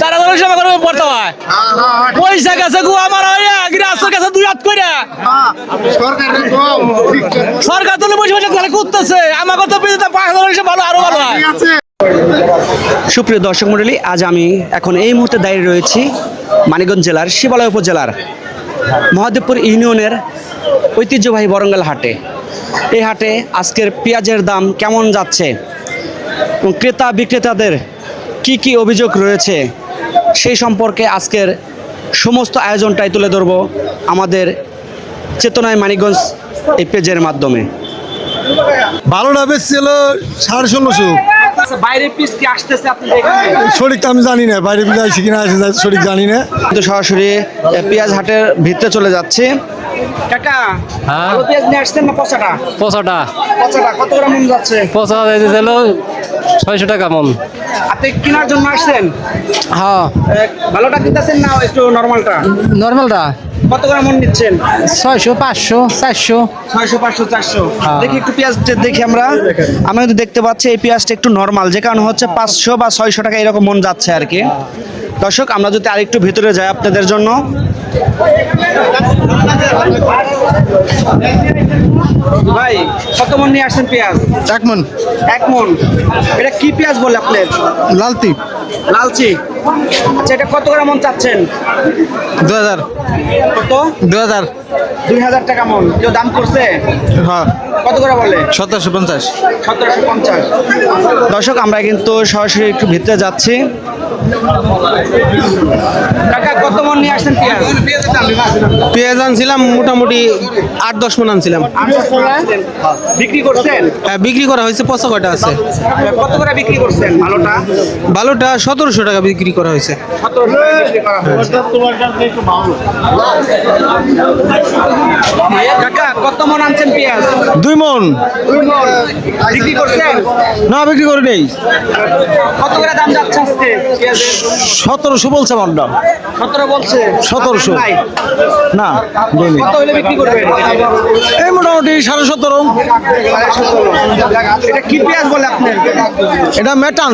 4,000 সেবা করে পড়তে হয় পয়সা গেছে গো আমার গৃহস্থের কাছে 2 হাত করে সরকার তো বসে বসে তাহলে করতেছে আমাকে তো 5,000 হিসেবে ভালো আরো ভালো হয়। সুপ্রিয় দর্শক মণ্ডলী, আজ আমি এখন এই মুহূর্তে দাঁড়িয়ে রয়েছি মানিকগঞ্জ জেলার শিবালয় উপজেলার মহাদেবপুর ইউনিয়নের ঐতিহ্যবাহী বরঙ্গাল হাটে। এই হাটে আজকের পেঁয়াজের দাম কেমন যাচ্ছে এবং ক্রেতা বিক্রেতাদের কি কি অভিযোগ রয়েছে সেই সম্পর্কে আজকের সমস্ত আয়োজনটাই তুলে ধরব আমাদের চেতনায় মানিকগঞ্জ এই পেজের মাধ্যমে। ভালোটা বেচছিল 1650। বাইরে পিস কি আসতেছে আপনি সঠিক তো আমি জানি না, বাইরে পিস আসছে কিনা আসে সঠিক জানি না। কিন্তু সরাসরি পেঁয়াজ হাটের ভিতরে চলে যাচ্ছে। কাকা ভালো পেঁয়াজ নিয়ে আসছেন না পচাটা? পচাটা কত গ্রাম মন যাচ্ছে? পচা ছিল 600 টাকা মন। আপনি কেনার জন্য আসছেন? হ্যাঁ ভালোটা কিনতেছেন না একটু নরমালটা? নর্মালটা কত গ্রাম মন নিচ্ছেন? 600 500 400 600 500 400। দেখি একটু পেঁয়াজটা দেখি আমরা কিন্তু দেখতে পাচ্ছি এই পেঁয়াজটা একটু নরমাল, যে কারণে হচ্ছে 500 বা 600 টাকা এরকম মন যাচ্ছে আর কি। দর্শক আমরা যদি আরেকটু ভিতরে যাই আপনাদের জন্য, ভাই কত মন নিয়ে আসছেন পেঁয়াজ? 1 মন। 1 মন। এটা কি পেঁয়াজ বলে আপনার? লালতি লালচি। আচ্ছা এটা কত গ্রাম মন চাচ্ছেন? 2000। কত? 2000। 2000 টাকা মন। কেউ দাম করছে? হ্যাঁ কত করে বলে? 1750। 1750। দর্শক আমরা কিন্তু সরাসরি একটু ভিতরে যাচ্ছি। কাকা কত মন নিয়ে আসছেন পেঁয়াজ? পেঁয়াজ আনছিলাম মোটামুটি 8-10 মন আনছিলাম। বিক্রি করছেন? হ্যাঁ বিক্রি করা হয়েছে, পচা কয়টা আছে। কত করে বিক্রি করছেন ভালোটা? ভালোটা 1700 টাকা বিক্রি করা হয়েছে। 1700 টাকা বিক্রি করা হয়েছে। কাকা কত মন আনছেন পেঁয়াজ? 2 মন। 2 মন। বিক্রি করছেন? না বিক্রি করে নেই। কত করে দাম যাচ্ছে আজকে পেঁয়াজের? 1700 বলছে মনটা। 17 বলছে। 1700 নাই। না দেয়নি। কত হলে বিক্রি করবেন? এই মোটামুটি 17.5। এটা কি পেঁয়াজ বলে আপনার? এটা মেটান।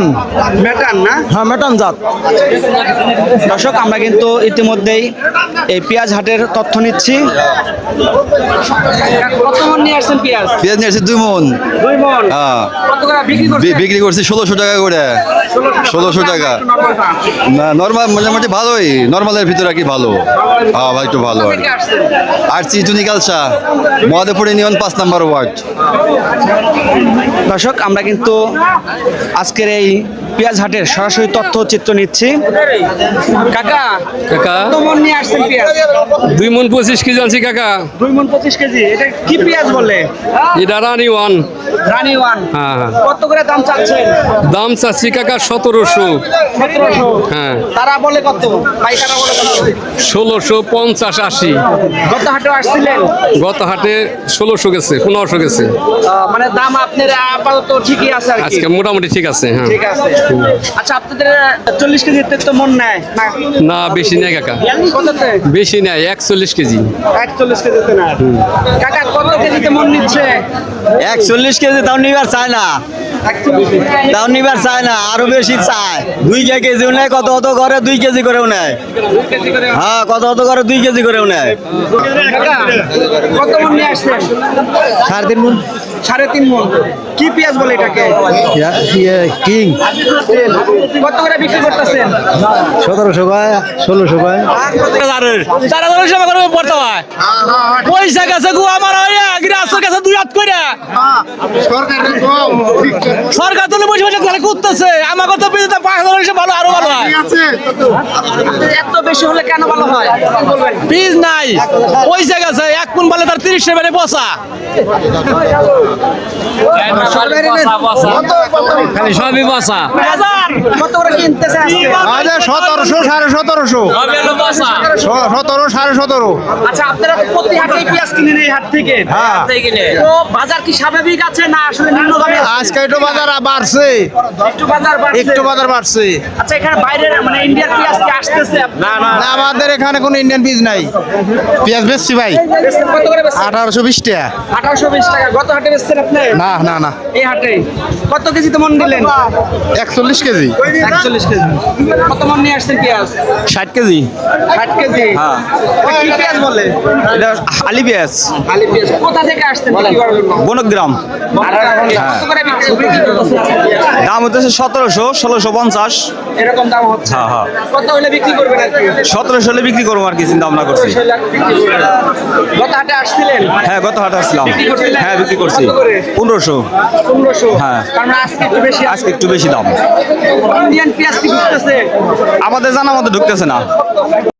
মেটান না? হ্যাঁ মেটান জাত। দর্শক আমরা কিন্তু ইতিমধ্যেই এই পেঁয়াজ হাটের তথ্য নিচ্ছি। কত মন নিয়ে আসছেন পেঁয়াজ? পেঁয়াজ নিয়ে আসছে 2 মন। 2 মন। হ্যাঁ কত করে বিক্রি করছেন? বিক্রি করছি 1600 টাকা করে। 1600 টাকা। না নর্মাল মোটামুটি ভালোই, নর্মালের ভিতরে কি ভালো। হ্যাঁ ভাই একটু ভালো আর আসছি জুনিকালসা মহাদেবপুর ইউনিয়ন 5 নম্বর ওয়ার্ড। দর্শক আমরা কিন্তু আজকের এই পেঁয়াজ হাটের সরাসরি তথ্য চিত্র নিচ্ছি। কাকা কত মন নিয়ে আসছেন পেঁয়াজ? 2 মন 25 কেজি আনছি কাকা। 2 মন 25 কেজি। এটা কি পেঁয়াজ বলে? এটা রানি ওয়ান। রানি ওয়ান। হ্যাঁ কত করে দাম চাচ্ছেন? দাম চাচ্ছি কাকা 1700। 1700। হ্যাঁ তারা বলে কত? পাইকারা বলে কত? 1650 80। গত হাটে আসছিলেন? গত হাটে 1600 গেছে, 1500 গেছে। মানে দাম আপনার আপাতত ঠিকই আছে আর কি। আজকে মোটামুটি ঠিক আছে। হ্যাঁ ঠিক আছে। আচ্ছা আপনাদের 40 কেজি তো মন নেয় না? না বেশি নেই কাকা, কততে? বেশি নেই 41 কেজি। 41 কেজিতে না। কাকা কত কেজিতে মন নিচ্ছে? 41 কেজি তাও নিবার চায় না। তাও নিবার চায় না, আরো বেশি চায়। 2 কেজিও নেয়, কত করে 2 কেজি করেও নেয়। 2 কেজি করে। হ্যাঁ কত করে 2 কেজি করেও নেয়। কাকা কত মন নিয়ে আসছেন? 3.5 মন। 3.5 মন। কি পেঁয়াজ বলে এটাকে? কিং। কত করে বিক্রি করতেছেন? 1700 কয়, 1600 কয়। 4,000 সেবা করে পড়তে হয় পয়সা গেছে গো আমার গৃহস্থের কাছে 2 হাত করে সরকার তো বসে বসে তাহলে করতেছে আমাকে তো 5,000 হিসেবে ভালো আরো ভালো হয়। এত বেশি হলে কেন ভালো হয়? বীজ নাই, পয়সা গেছে 1 মন বলে তার 30 টাকা পচা। খালি সবই পচা। কত করে কিনতেছে আজকে? 1700 1750। 17 17.5। আচ্ছা আপনারা তো প্রতি হাটেই পেঁয়াজ কিনেন এই হাট থেকে? হ্যাঁ। তো বাজার কি স্বাভাবিক আছে না আসলে নিম্নগামী? আজকে একটু বাজার বাড়ছে। একটু বাজার বাড়ছে। একটু বাজার বাড়ছে। আচ্ছা এখানে বাইরে মানে ইন্ডিয়ার পেঁয়াজ কি আসতেছে? না আমাদের এখানে কোনো ইন্ডিয়ান বীজ নাই। পেঁয়াজ বেচছি ভাই কত করে বেচছেন? 1820 টাকা। 1820 টাকা। গত হাটে বেচছেন আপনি? না এই হাটে কত কেজি তো মন দিলেন? 41 কেজি। 41 কেজি। কত মন নিয়ে আসছেন পেঁয়াজ? 60 কেজি 60 কেজি। হ্যাঁ। এটা কি পেঁয়াজ বলে? এটা আলি পেঁয়াজ আলি পেঁয়াজ। কোথা থেকে আসছেন বিক্রি করার জন্য? বনগ্রাম। কত করে বিক্রি করতেছেন আজকে পেঁয়াজ? দাম হচ্ছে 1700 1650। এরকম দাম হচ্ছে। হ্যাঁ, হ্যাঁ। কত হলে বিক্রি করবেন আর কি? 1700 হলে বিক্রি করবো আর কি চিন্তা ভাবনা করছি। 1700 লাখ বিক্রি করবেন। গত হাটে আসছিলেন? হ্যাঁ গত হাটে আসলাম। বিক্রি করছিলেন? হ্যাঁ বিক্রি করছি কত করে? 1500। 1500। হ্যাঁ। কারণ আজকে একটু বেশি আজকে একটু বেশি দাম। ইন্ডিয়ান পেঁয়াজ কি ঢুকতেছে? আমাদের জানা মতো ঢুকতেছে না।